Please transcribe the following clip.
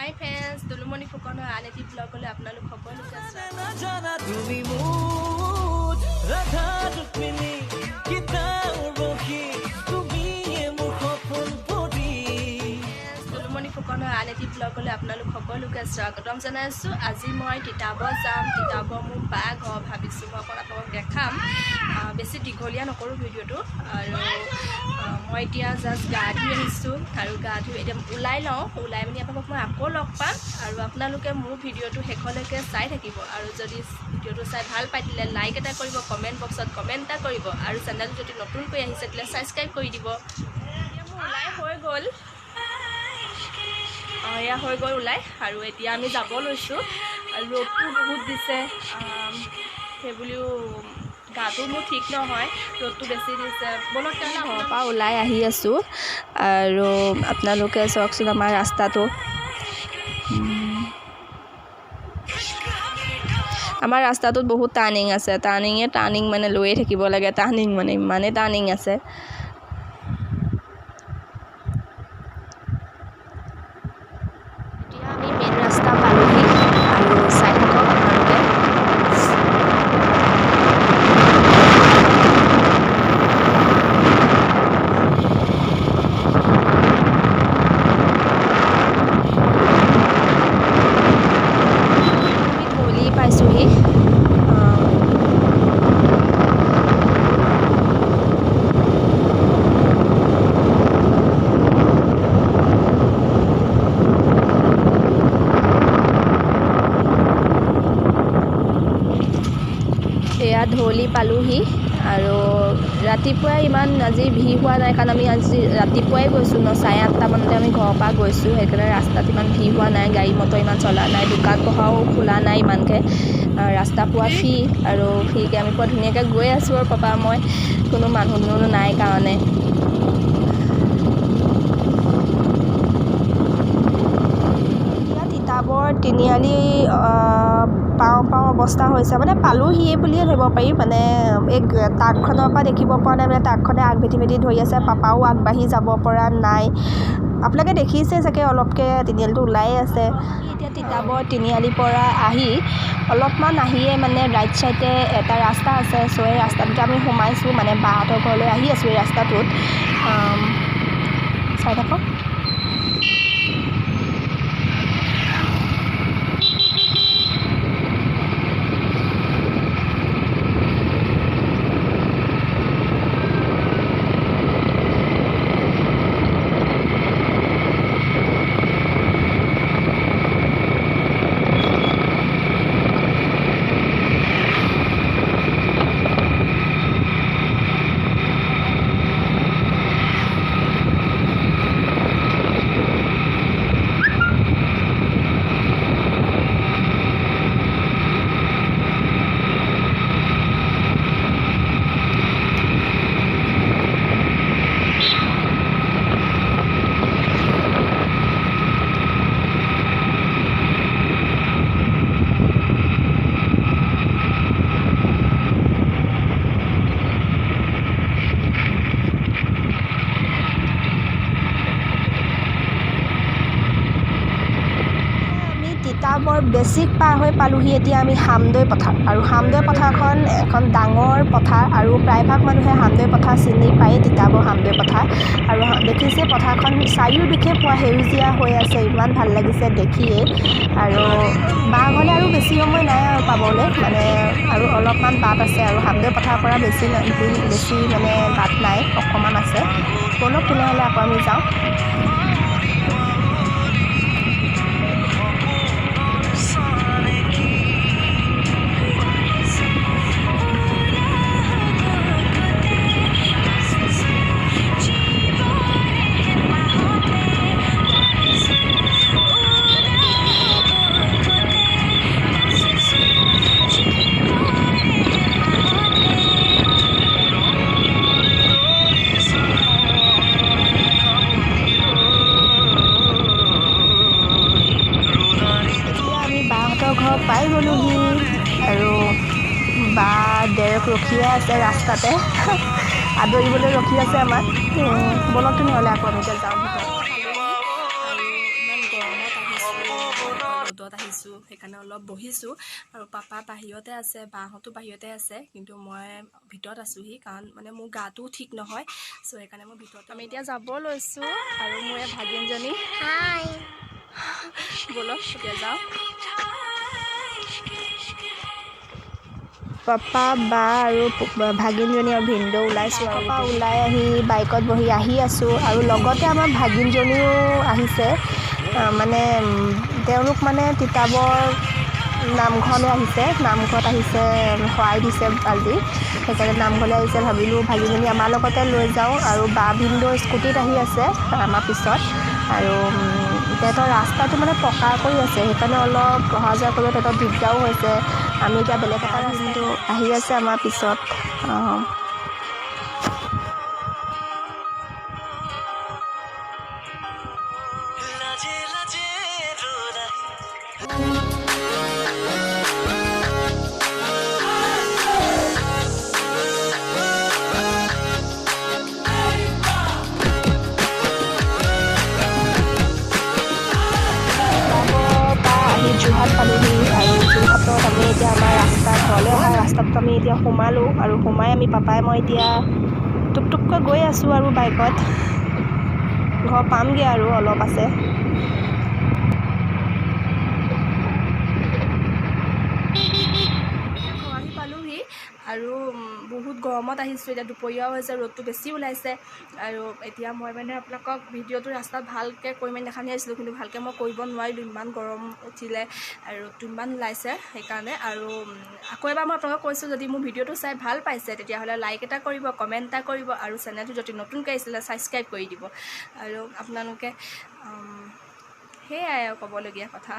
হাই friends, Dulumoni ফুকনৰ আন এটি ব্লগলৈ আপোনালোক সকলোকে দুলুমণি ফুকনৰ আন এটি ব্লগলৈ আপোনালোক সকলোকে স্বাগতম জনাইছোঁ। আজি মই তিতাবৰ যাম। তিতাবৰ মোৰ বা ঘৰ, ভাবিছোঁ মই আপোনালোকক দেখাম। বেছি দীঘলীয়া নকৰোঁ ভিডিঅ'টো। আৰু মই এতিয়া জাষ্ট গা ধুই আহিছোঁ আৰু গা ধুই এতিয়া ওলাই লওঁ। ওলাই মেলি আপোনালোকক মই আকৌ লগ পাম আৰু আপোনালোকে মোৰ ভিডিঅ'টো শেষলৈকে চাই থাকিব। আৰু যদি ভিডিঅ'টো চাই ভাল পাই দিলে লাইক এটা কৰিব, কমেণ্ট বক্সত কমেণ্ট এটা কৰিব আৰু চেনেলটো যদি নতুনকৈ আহিছে তেতিয়া ছাবস্ক্ৰাইব কৰি দিব। এতিয়া মোৰ ওলাই হৈ গ'ল, এয়া হৈ গ'ল ওলাই। আৰু এতিয়া আমি যাব লৈছোঁ। ৰ'দটো বহুত দিছে, সেইবুলিও গাটো মোৰ ঠিক নহয়, ৰ'দটো বেছি দিছে। বলক তেনে ঘৰৰ পৰা ওলাই আহি আছোঁ আৰু আপোনালোকে চাওকচোন আমাৰ ৰাস্তাটো। আমাৰ ৰাস্তাটোত বহুত টাৰ্ণিং আছে। টাৰ্ণিং মানে লৈয়ে থাকিব লাগে। টাৰ্ণিং মানে ইমানেই টাৰ্ণিং আছে। এতিয়া আমি মেইন ৰাস্তা পালোহি আৰু চাই থাকক আপোনালোকে। পাইছোঁহি। এয়া ধৌলি পালোহি আৰু ৰাতিপুৱাই ইমান আজি ভিৰ হোৱা নাই, কাৰণ আমি আজি ৰাতিপুৱাই গৈছোঁ ন, 8:30 মানতে আমি ঘৰৰ পৰা গৈছোঁ। সেইকাৰণে ৰাস্তাত ইমান ভিৰ হোৱা নাই, গাড়ী মটৰ ইমান চলা নাই, দোকান পোহাৰো খোলা নাই ইমানকৈ। ৰাস্তা পোৱা ফ্ৰী আৰু ফ্ৰীকৈ আমি পোৱা ধুনীয়াকৈ গৈ আছোঁ আৰু পাপা মই, কোনো মানুহ নাই কাৰণে। তিতাবৰ তিনিআলি পাওঁ অৱস্থা হৈছে, মানে পালোহিয়ে বুলিয়ে ধৰিব পাৰি। মানে এই ট্ৰাকখনৰ পৰা দেখিব পৰা নাই, মানে ট্ৰাকখনে আগভেটি ধৰি আছে। পাপাও আগবাঢ়ি যাব পৰা নাই। আপোনালোকে দেখিছে চাগে, অলপকৈ তিনিআলিটো ওলাই আছে। এতিয়া তিতাবৰ তিনিআলিৰ পৰা আহি অলপমান আহিয়ে মানে ৰাইট ছাইডে এটা ৰাস্তা আছে। চ' এই ৰাস্তাটোতে আমি সোমাইছোঁ, মানে বাহঁতৰ ঘৰলৈ আহি আছোঁ এই ৰাস্তাটোত। চাই থাকক। তিতাবৰ বেছিক পাৰ হৈ পালোহি এতিয়া আমি হামদৈ পথাৰ। আৰু হামদৈ পথাৰখন এখন ডাঙৰ পথাৰ আৰু প্ৰায়ভাগ মানুহে হামদৈ পথাৰ চিনি পায়, তিতাবৰ হামদৈ পথাৰ। আৰু দেখিছে পথাৰখন চাৰিওদিশে পোৱা সেউজীয়া হৈ আছে, ইমান ভাল লাগিছে দেখিয়েই। আৰু বাঘৰলৈ আৰু বেছি সময় নাই আৰু পাবলৈ, মানে আৰু অলপমান বাট আছে। আৰু হামদৈ পথাৰৰ পৰা বেছি মানে বাট নাই, অকণমান আছে। বলক তেনেহ'লে আকৌ আমি যাওঁ। ঘৰ পাই গ'লোহি আৰু বা ডেৰেক ৰখিয়ে আছে ৰাস্তাতে, আদৰিবলৈ ৰখি আছে আমাক। বলক তেনেহ'লে আকৌ আমি যাওঁ ভিতৰত। আৰু ইমান গৰমত আহিছোঁ। আহিছোঁ সেইকাৰণে অলপ বহিছোঁ আৰু পাপা বাহিৰতে আছে বাহঁতো বাহিৰতে আছে কিন্তু মই ভিতৰত আছোঁহি কাৰণ মানে মোৰ গাটো ঠিক নহয় চ' সেইকাৰণে মই ভিতৰত আমি এতিয়া যাব লৈছোঁ আৰু মোৰ এই ভাগিনজনী হাই ব'লক এতিয়া যাওঁ পাপা বা আৰু ভাগিনজনী আৰু ভিনদেউ ওলাইছোঁ আৰু পাপা ওলাই আহি বাইকত বহি আহি আছোঁ আৰু লগতে আমাৰ ভাগিনজনীও আহিছে মানে তেওঁলোক মানে তিতাবৰ নামঘৰলৈ আহিছে নামঘৰত আহিছে শৰাই দিছে আজি সেইকাৰণে নামঘৰলৈ আহিছে ভাবিলোঁ ভাগিনজনী আমাৰ লগতে লৈ যাওঁ আৰু বা ভিনদেউ স্কুটিত আহি আছে আমাৰ পিছত আৰু তেহেঁতৰ ৰাস্তাটো মানে পকা কৰি আছে সেইকাৰণে অলপ অহা যোৱা কৰিব তেহেঁতৰ দিগদাৰো হৈছে আমি এতিয়া বেলেগ এটা ৰাস্তাটো আহি আছে আমাৰ পিছত যোৰহাট পালোহি আৰু যোৰহাটত আমি এতিয়া আমাৰ ঘৰলৈ অহা ৰাস্তাটোত আমি এতিয়া সোমালোঁ আৰু সোমাই আমি পাপাই মই এতিয়া টুকটুককৈ গৈ আছোঁ আৰু বাইকত ঘৰ পামগৈ আৰু অলপ আছে আহি পালোহি আৰু বহুত গৰমত আহিছোঁ এতিয়া দুপৰীয়াও হৈছে ৰ'দটো বেছি ওলাইছে আৰু এতিয়া মই মানে আপোনালোকক ভিডিঅ'টো ৰাস্তাত ভালকৈ কৰি মেলি দেখানি আহিছিলোঁ কিন্তু ভালকৈ মই কৰিব নোৱাৰিলোঁ ইমান গৰম উঠিলে আৰু ৰ'দটো ইমান ওলাইছে সেইকাৰণে আৰু আকৌ এবাৰ মই আপোনালোকক কৈছোঁ যদি মোৰ ভিডিঅ'টো চাই ভাল পাইছে তেতিয়াহ'লে লাইক এটা কৰিব কমেণ্ট এটা কৰিব আৰু চেনেলটো যদি নতুনকৈ আহিছিলে ছাবস্ক্ৰাইব কৰি দিব আৰু আপোনালোকে সেয়াই আৰু ক'বলগীয়া কথা